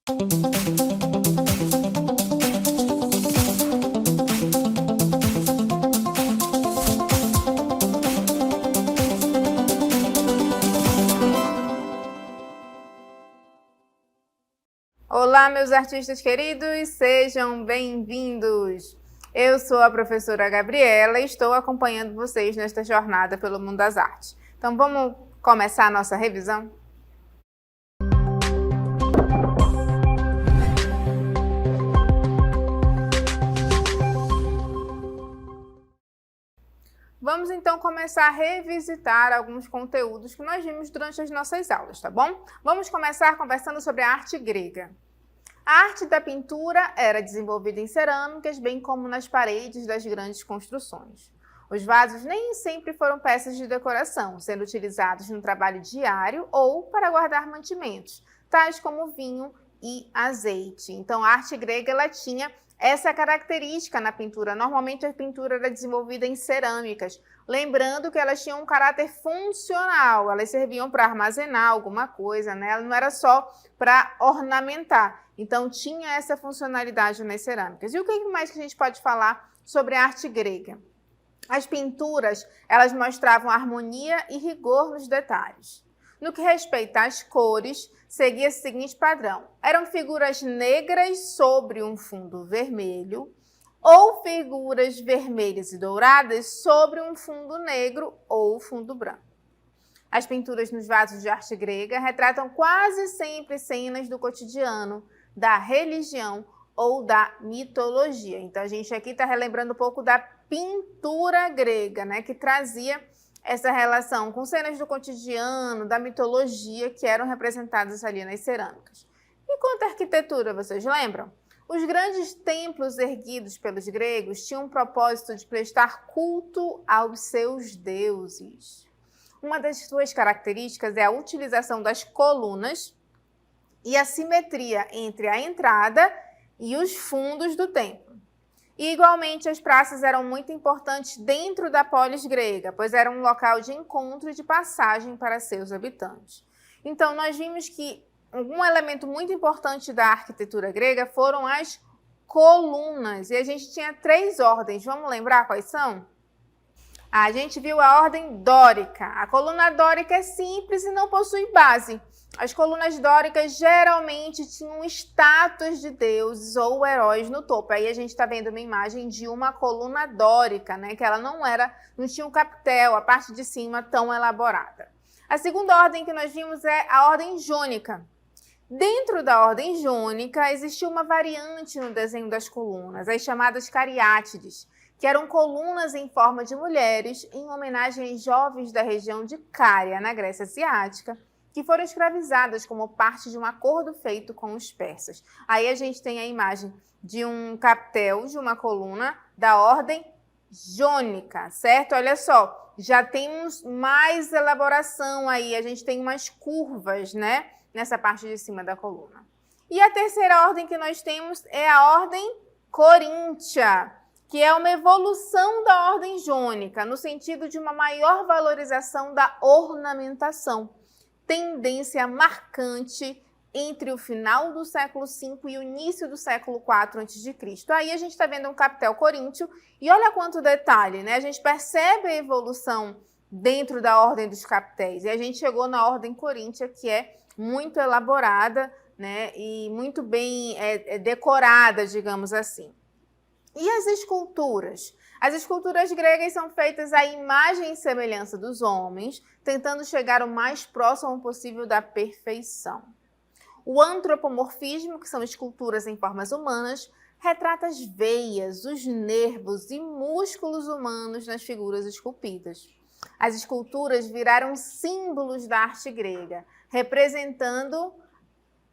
Olá, meus artistas queridos, sejam bem-vindos! Eu sou a professora Gabriela e estou acompanhando vocês nesta jornada pelo mundo das artes. Então vamos começar a nossa revisão? Vamos então começar a revisitar alguns conteúdos que nós vimos durante as nossas aulas, tá bom? Vamos começar conversando sobre a arte grega. A arte da pintura era desenvolvida em cerâmicas, bem como nas paredes das grandes construções. Os vasos nem sempre foram peças de decoração, sendo utilizados no trabalho diário ou para guardar mantimentos, tais como vinho e azeite. Então, a arte grega ela tinha essa característica na pintura. Normalmente a pintura era desenvolvida em cerâmicas, lembrando que elas tinham um caráter funcional, elas serviam para armazenar alguma coisa, né? Ela não era só para ornamentar. Então tinha essa funcionalidade nas cerâmicas. E o que mais que a gente pode falar sobre a arte grega? As pinturas, elas mostravam harmonia e rigor nos detalhes. No que respeita às cores, seguia o seguinte padrão: eram figuras negras sobre um fundo vermelho ou figuras vermelhas e douradas sobre um fundo negro ou fundo branco. As pinturas nos vasos de arte grega retratam quase sempre cenas do cotidiano, da religião ou da mitologia. Então a gente aqui está relembrando um pouco da pintura grega, né, que trazia essa relação com cenas do cotidiano, da mitologia, que eram representadas ali nas cerâmicas. E quanto à arquitetura, vocês lembram? Os grandes templos erguidos pelos gregos tinham o propósito de prestar culto aos seus deuses. Uma das suas características é a utilização das colunas e a simetria entre a entrada e os fundos do templo. E, igualmente, as praças eram muito importantes dentro da polis grega, pois era um local de encontro e de passagem para seus habitantes. Então, nós vimos que um elemento muito importante da arquitetura grega foram as colunas. E a gente tinha 3 ordens. Vamos lembrar quais são? A gente viu a ordem dórica. A coluna dórica é simples e não possui base. As colunas dóricas geralmente tinham estátuas de deuses ou heróis no topo. Aí a gente está vendo uma imagem de uma coluna dórica, né? Que ela não tinha um capitel, a parte de cima tão elaborada. A segunda ordem que nós vimos é a ordem jônica. Dentro da ordem jônica existia uma variante no desenho das colunas, as chamadas cariátides, que eram colunas em forma de mulheres em homenagem aos jovens da região de Cária, na Grécia Asiática, que foram escravizadas como parte de um acordo feito com os persas. Aí a gente tem a imagem de um capitel, de uma coluna da ordem jônica, certo? Olha só, já temos mais elaboração aí, a gente tem umas curvas, né, nessa parte de cima da coluna. E a terceira ordem que nós temos é a ordem coríntia, que é uma evolução da ordem jônica, no sentido de uma maior valorização da ornamentação, tendência marcante entre o final do século V e o início do século IV a.C. Aí a gente está vendo um capitel coríntio e olha quanto detalhe, né? A gente percebe a evolução dentro da ordem dos capitéis e a gente chegou na ordem coríntia, que é muito elaborada, né? E muito bem decorada, digamos assim. E as esculturas? As esculturas gregas são feitas à imagem e semelhança dos homens, tentando chegar o mais próximo possível da perfeição. O antropomorfismo, que são esculturas em formas humanas, retrata as veias, os nervos e músculos humanos nas figuras esculpidas. As esculturas viraram símbolos da arte grega, representando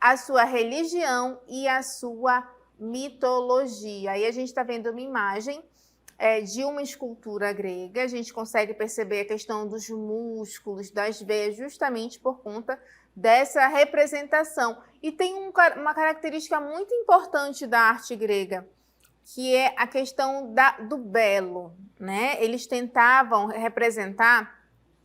a sua religião e a sua mitologia. Aí a gente está vendo uma imagem de uma escultura grega, a gente consegue perceber a questão dos músculos, das veias, justamente por conta dessa representação. E tem uma característica muito importante da arte grega, que é a questão do belo, né? Eles tentavam representar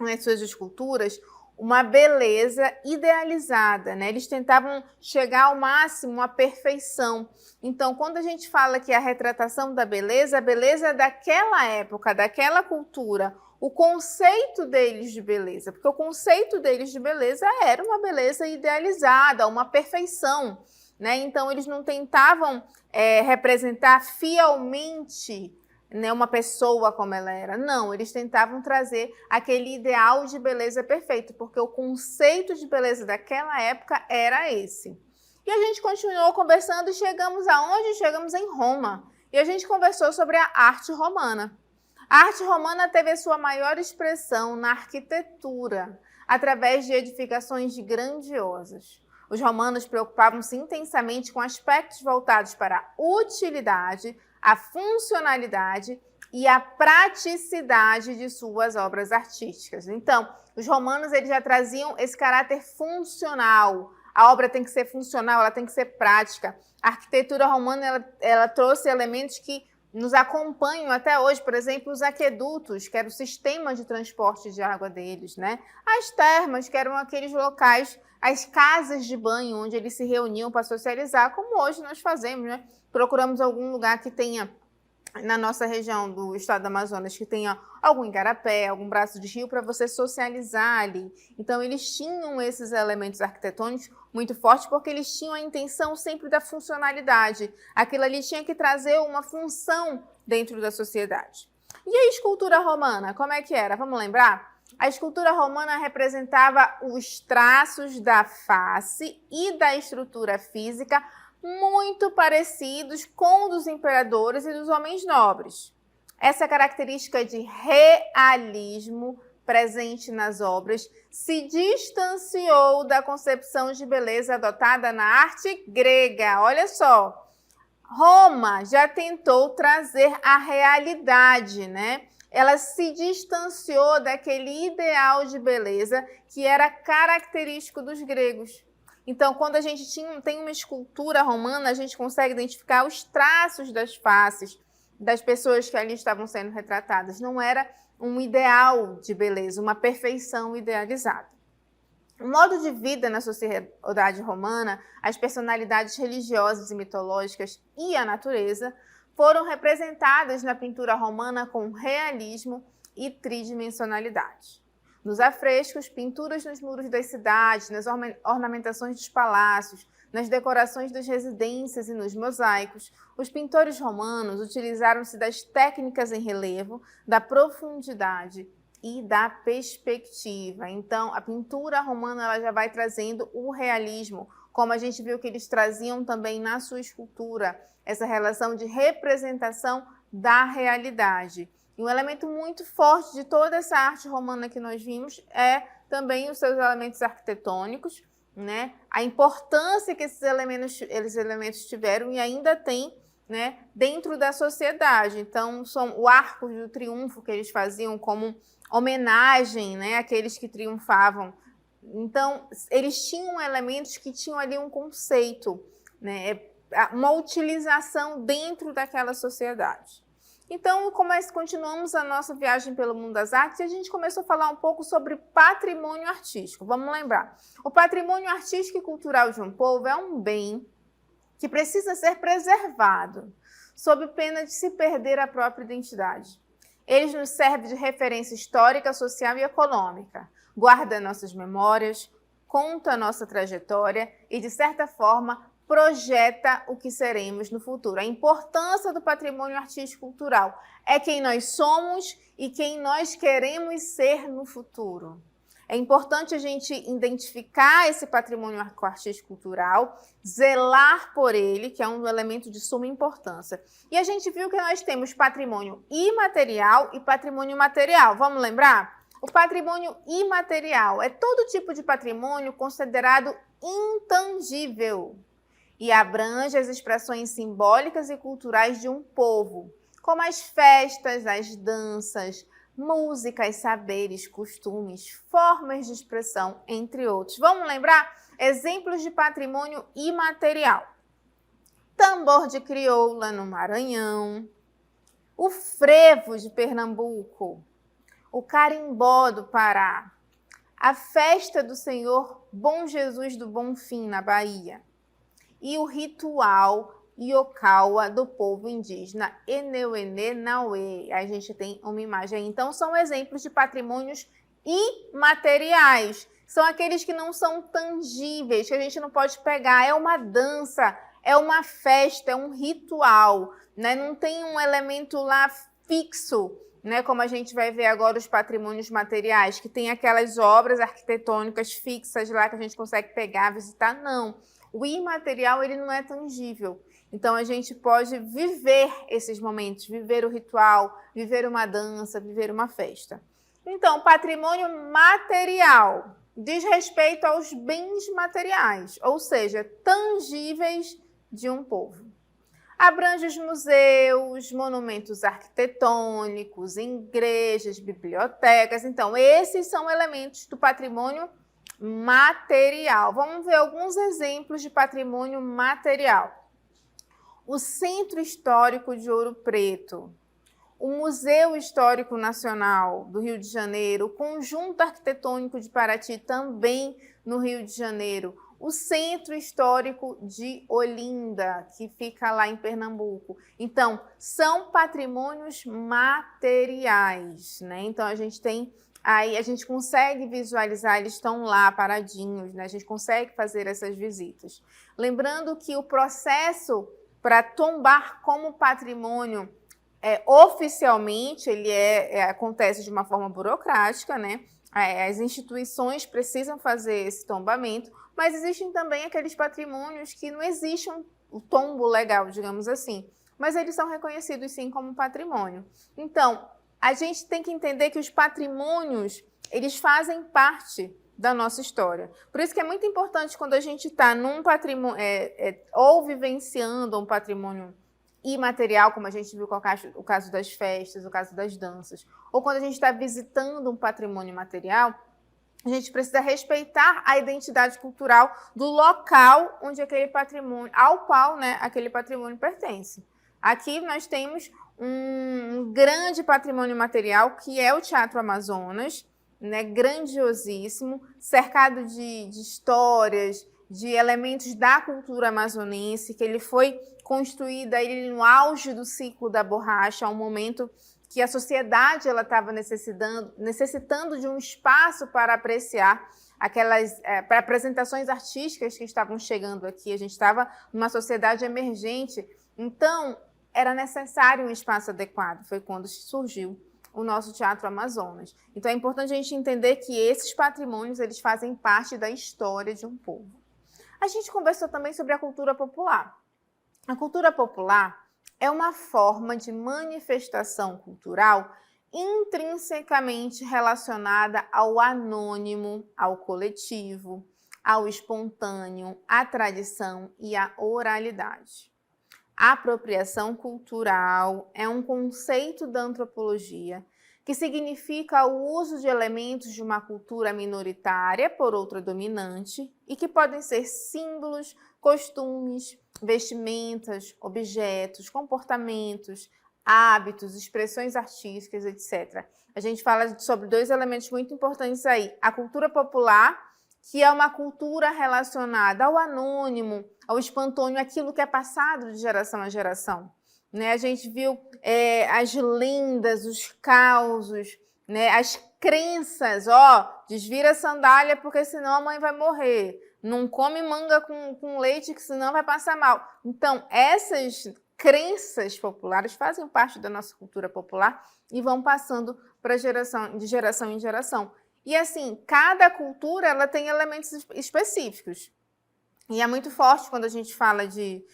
nas suas esculturas uma beleza idealizada, né? Eles tentavam chegar ao máximo, à perfeição. Então, quando a gente fala que a retratação da beleza, a beleza daquela época, daquela cultura, o conceito deles de beleza, porque o conceito deles de beleza era uma beleza idealizada, uma perfeição, né? Então, eles não tentavam representar fielmente, né, uma pessoa como ela era. Não, eles tentavam trazer aquele ideal de beleza perfeito, porque o conceito de beleza daquela época era esse. E a gente continuou conversando e chegamos aonde? Chegamos em Roma. E a gente conversou sobre a arte romana. A arte romana teve a sua maior expressão na arquitetura, através de edificações grandiosas. Os romanos preocupavam-se intensamente com aspectos voltados para a utilidade, a funcionalidade e a praticidade de suas obras artísticas. Então, os romanos eles já traziam esse caráter funcional. A obra tem que ser funcional, ela tem que ser prática. A arquitetura romana ela trouxe elementos que nos acompanham até hoje, por exemplo, os aquedutos, que era o sistema de transporte de água deles, né? As termas, que eram aqueles locais, as casas de banho, onde eles se reuniam para socializar, como hoje nós fazemos, né? Procuramos algum lugar que tenha, na nossa região do estado do Amazonas, que tenha algum igarapé, algum braço de rio para você socializar ali. Então, eles tinham esses elementos arquitetônicos muito fortes porque eles tinham a intenção sempre da funcionalidade. Aquilo ali tinha que trazer uma função dentro da sociedade. E a escultura romana, como é que era? Vamos lembrar? A escultura romana representava os traços da face e da estrutura física muito parecidos com os dos imperadores e dos homens nobres. Essa característica de realismo presente nas obras se distanciou da concepção de beleza adotada na arte grega. Olha só, Roma já tentou trazer a realidade, né? Ela se distanciou daquele ideal de beleza que era característico dos gregos. Então, quando a gente tem uma escultura romana, a gente consegue identificar os traços das faces das pessoas que ali estavam sendo retratadas. Não era um ideal de beleza, uma perfeição idealizada. O modo de vida na sociedade romana, as personalidades religiosas e mitológicas e a natureza foram representadas na pintura romana com realismo e tridimensionalidade. Nos afrescos, pinturas nos muros das cidades, nas ornamentações dos palácios, nas decorações das residências e nos mosaicos, os pintores romanos utilizaram-se das técnicas em relevo, da profundidade e da perspectiva. Então, a pintura romana ela já vai trazendo o realismo, como a gente viu que eles traziam também na sua escultura, essa relação de representação da realidade. E um elemento muito forte de toda essa arte romana que nós vimos é também os seus elementos arquitetônicos, né? A importância que esses elementos tiveram e ainda têm, né, dentro da sociedade. Então, são o arco do triunfo que eles faziam como homenagem, né, àqueles que triunfavam. Então, eles tinham elementos que tinham ali um conceito, né, uma utilização dentro daquela sociedade. Então, continuamos a nossa viagem pelo mundo das artes e a gente começou a falar um pouco sobre patrimônio artístico. Vamos lembrar, o patrimônio artístico e cultural de um povo é um bem que precisa ser preservado, sob pena de se perder a própria identidade. Ele nos serve de referência histórica, social e econômica, guarda nossas memórias, conta a nossa trajetória e, de certa forma, projeta o que seremos no futuro. A importância do patrimônio artístico e cultural é quem nós somos e quem nós queremos ser no futuro. É importante a gente identificar esse patrimônio artístico e cultural, zelar por ele, que é um elemento de suma importância. E a gente viu que nós temos patrimônio imaterial e patrimônio material. Vamos lembrar? O patrimônio imaterial é todo tipo de patrimônio considerado intangível e abrange as expressões simbólicas e culturais de um povo, como as festas, as danças, músicas, saberes, costumes, formas de expressão, entre outros. Vamos lembrar? Exemplos de patrimônio imaterial. Tambor de crioula no Maranhão, o frevo de Pernambuco, o carimbó do Pará, a festa do Senhor Bom Jesus do Bonfim, na Bahia, e o ritual Iocaua do povo indígena Eneuene Nauê. A gente tem uma imagem aí. Então, são exemplos de patrimônios imateriais. São aqueles que não são tangíveis, que a gente não pode pegar. É uma dança, é uma festa, é um ritual, né? Não tem um elemento lá fixo, né? Como a gente vai ver agora os patrimônios materiais, que tem aquelas obras arquitetônicas fixas lá que a gente consegue pegar, visitar. Não. O imaterial, ele não é tangível. Então, a gente pode viver esses momentos, viver o ritual, viver uma dança, viver uma festa. Então, patrimônio material diz respeito aos bens materiais, ou seja, tangíveis de um povo. Abrange os museus, monumentos arquitetônicos, igrejas, bibliotecas. Então, esses são elementos do patrimônio material. Vamos ver alguns exemplos de patrimônio material. O Centro Histórico de Ouro Preto, o Museu Histórico Nacional do Rio de Janeiro, o Conjunto Arquitetônico de Paraty, também no Rio de Janeiro, o Centro Histórico de Olinda, que fica lá em Pernambuco. Então, são patrimônios materiais, né? Então, a gente tem aí, a gente consegue visualizar, eles estão lá paradinhos, né? A gente consegue fazer essas visitas. Lembrando que o processo para tombar como patrimônio oficialmente, ele acontece de uma forma burocrática, né? As instituições precisam fazer esse tombamento, mas existem também aqueles patrimônios que não existe um tombo legal, digamos assim, mas eles são reconhecidos sim como patrimônio. Então, a gente tem que entender que os patrimônios, eles fazem parte da nossa história. Por isso que é muito importante quando a gente está num patrimônio, ou vivenciando um patrimônio imaterial, como a gente viu com o caso das festas, o caso das danças, ou quando a gente está visitando um patrimônio material, a gente precisa respeitar a identidade cultural do local onde aquele patrimônio, ao qual, né, aquele patrimônio pertence. Aqui nós temos um grande patrimônio material, que é o Teatro Amazonas, né, grandiosíssimo, cercado de histórias, de elementos da cultura amazonense, que ele foi construído aí no auge do ciclo da borracha, um momento que a sociedade estava necessitando de um espaço para apreciar aquelas para apresentações artísticas que estavam chegando aqui. A gente estava numa sociedade emergente, então era necessário um espaço adequado. Foi quando surgiu o nosso Teatro Amazonas. Então é importante a gente entender que esses patrimônios, eles fazem parte da história de um povo. A gente conversou também sobre a cultura popular. A cultura popular é uma forma de manifestação cultural intrinsecamente relacionada ao anônimo, ao coletivo, ao espontâneo, à tradição e à oralidade. A apropriação cultural é um conceito da antropologia que significa o uso de elementos de uma cultura minoritária por outra dominante e que podem ser símbolos, costumes, vestimentas, objetos, comportamentos, hábitos, expressões artísticas, etc. A gente fala sobre dois elementos muito importantes aí. A cultura popular, que é uma cultura relacionada ao anônimo, ao espontâneo, aquilo que é passado de geração a geração. Né? A gente viu as lendas, os causos, né? As crenças, desvira a sandália porque senão a mãe vai morrer. Não come manga com leite que senão vai passar mal. Então, essas crenças populares fazem parte da nossa cultura popular e vão passando de geração em geração. E assim, cada cultura ela tem elementos específicos. E é muito forte quando a gente fala de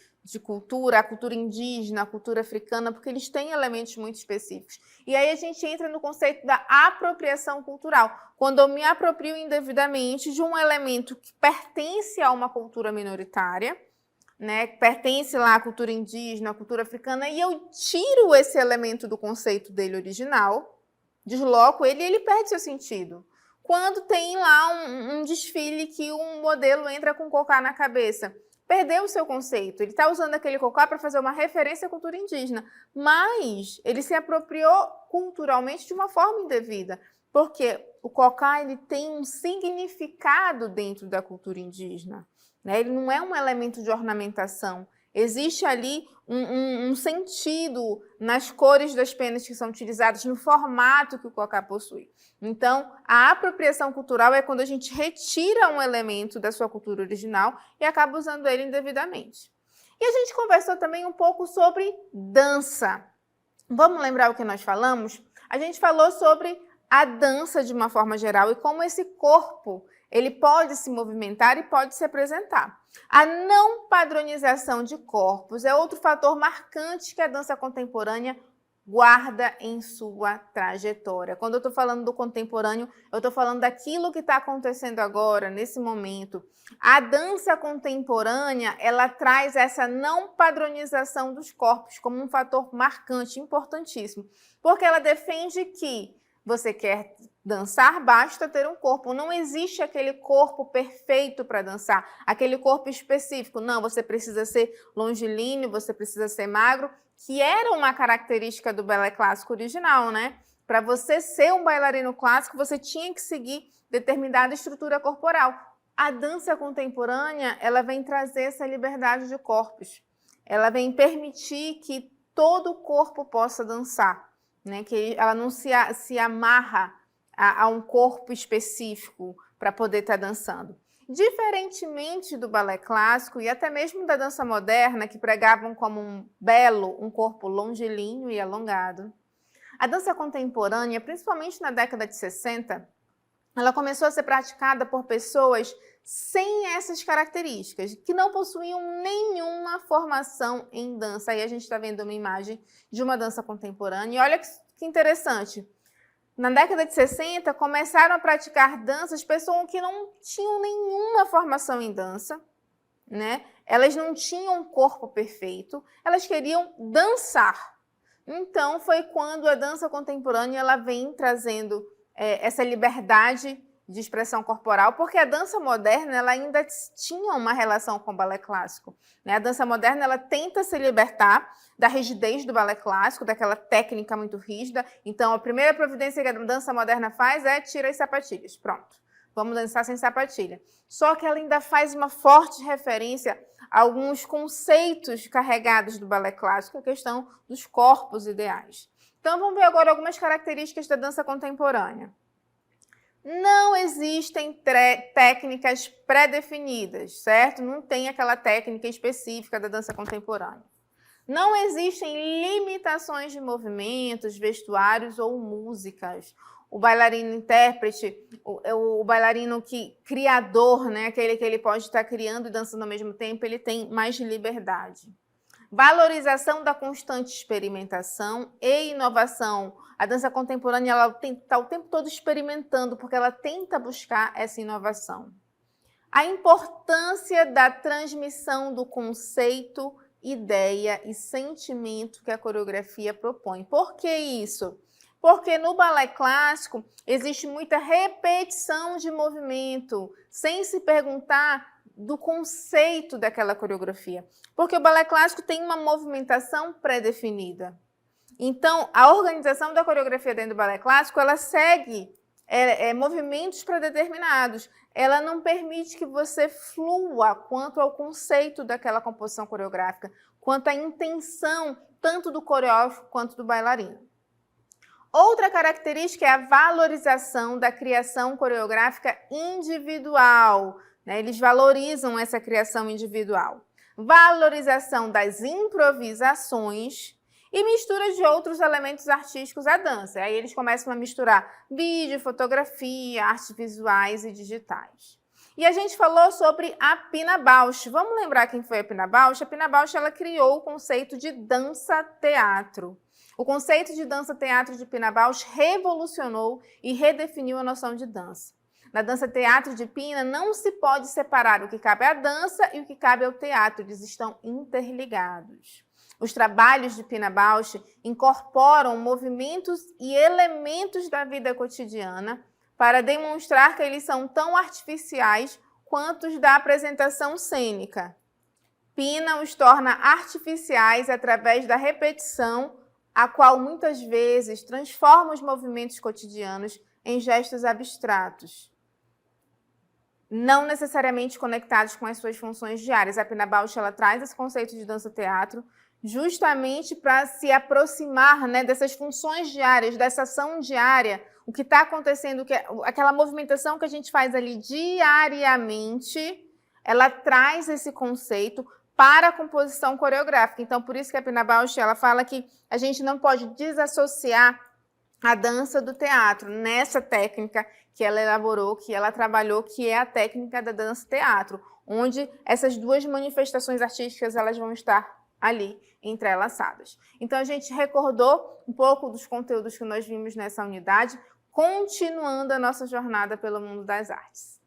cultura, a cultura indígena, a cultura africana, porque eles têm elementos muito específicos. E aí a gente entra no conceito da apropriação cultural, quando eu me aproprio indevidamente de um elemento que pertence a uma cultura minoritária, né, pertence lá à cultura indígena, à cultura africana, e eu tiro esse elemento do conceito dele original, desloco ele e ele perde seu sentido. Quando tem lá um desfile que um modelo entra com cocá na cabeça, perdeu o seu conceito. Ele está usando aquele cocá para fazer uma referência à cultura indígena, mas ele se apropriou culturalmente de uma forma indevida. Porque o cocá ele tem um significado dentro da cultura indígena, né? Ele não é um elemento de ornamentação. Existe ali um sentido nas cores das penas que são utilizadas, no formato que o cocá possui. Então, a apropriação cultural é quando a gente retira um elemento da sua cultura original e acaba usando ele indevidamente. E a gente conversou também um pouco sobre dança. Vamos lembrar o que nós falamos? A gente falou sobre a dança de uma forma geral e como esse corpo ele pode se movimentar e pode se apresentar. A não padronização de corpos é outro fator marcante que a dança contemporânea guarda em sua trajetória. Quando eu estou falando do contemporâneo, eu estou falando daquilo que está acontecendo agora, nesse momento. A dança contemporânea, ela traz essa não padronização dos corpos como um fator marcante, importantíssimo, porque ela defende que você quer dançar, basta ter um corpo. Não existe aquele corpo perfeito para dançar, aquele corpo específico. Não, você precisa ser longilíneo, você precisa ser magro, que era uma característica do balé clássico original, né? Para você ser um bailarino clássico, você tinha que seguir determinada estrutura corporal. A dança contemporânea, ela vem trazer essa liberdade de corpos. Ela vem permitir que todo o corpo possa dançar, né? Que ela não se amarra a um corpo específico para poder estar dançando. Diferentemente do balé clássico e até mesmo da dança moderna, que pregavam como um corpo longilíneo e alongado, a dança contemporânea, principalmente na década de 60, ela começou a ser praticada por pessoas sem essas características, que não possuíam nenhuma formação em dança. Aí a gente está vendo uma imagem de uma dança contemporânea. E olha que interessante. Na década de 60, começaram a praticar danças pessoas que não tinham nenhuma formação em dança, né? Elas não tinham um corpo perfeito, elas queriam dançar. Então, foi quando a dança contemporânea ela vem trazendo essa liberdade de expressão corporal, porque a dança moderna ela ainda tinha uma relação com o balé clássico, né? A dança moderna ela tenta se libertar da rigidez do balé clássico, daquela técnica muito rígida. Então, a primeira providência que a dança moderna faz é tira as sapatilhas. Pronto, vamos dançar sem sapatilha. Só que ela ainda faz uma forte referência a alguns conceitos carregados do balé clássico, a questão dos corpos ideais. Então, vamos ver agora algumas características da dança contemporânea. Não existem técnicas pré-definidas, certo? Não tem aquela técnica específica da dança contemporânea. Não existem limitações de movimentos, vestuários ou músicas. O bailarino intérprete, o bailarino criador, né? Aquele que ele pode estar criando e dançando ao mesmo tempo, ele tem mais liberdade. Valorização da constante experimentação e inovação. A dança contemporânea ela está o tempo todo experimentando, porque ela tenta buscar essa inovação. A importância da transmissão do conceito, ideia e sentimento que a coreografia propõe. Por que isso? Porque no balé clássico existe muita repetição de movimento, sem se perguntar do conceito daquela coreografia. Porque o balé clássico tem uma movimentação pré-definida. Então, a organização da coreografia dentro do balé clássico, ela segue movimentos pré-determinados. Ela não permite que você flua quanto ao conceito daquela composição coreográfica, quanto à intenção tanto do coreógrafo quanto do bailarino. Outra característica é a valorização da criação coreográfica individual, né? Eles valorizam essa criação individual. Valorização das improvisações e mistura de outros elementos artísticos à dança. Aí eles começam a misturar vídeo, fotografia, artes visuais e digitais. E a gente falou sobre a Pina Bausch. Vamos lembrar quem foi a Pina Bausch? A Pina Bausch ela criou o conceito de dança-teatro. O conceito de dança-teatro de Pina Bausch revolucionou e redefiniu a noção de dança. Na dança-teatro de Pina não se pode separar o que cabe à dança e o que cabe ao teatro. Eles estão interligados. Os trabalhos de Pina Bausch incorporam movimentos e elementos da vida cotidiana para demonstrar que eles são tão artificiais quanto os da apresentação cênica. Pina os torna artificiais através da repetição, a qual muitas vezes transforma os movimentos cotidianos em gestos abstratos, não necessariamente conectados com as suas funções diárias. A Pina Bausch, ela traz esse conceito de dança-teatro justamente para se aproximar, né, dessas funções diárias, dessa ação diária, o que está acontecendo, aquela movimentação que a gente faz ali diariamente, ela traz esse conceito para a composição coreográfica. Então, por isso que a Pina Bausch, ela fala que a gente não pode desassociar a dança do teatro nessa técnica que ela elaborou, que ela trabalhou, que é a técnica da dança-teatro, onde essas duas manifestações artísticas elas vão estar ali entrelaçadas. Então, a gente recordou um pouco dos conteúdos que nós vimos nessa unidade, continuando a nossa jornada pelo mundo das artes.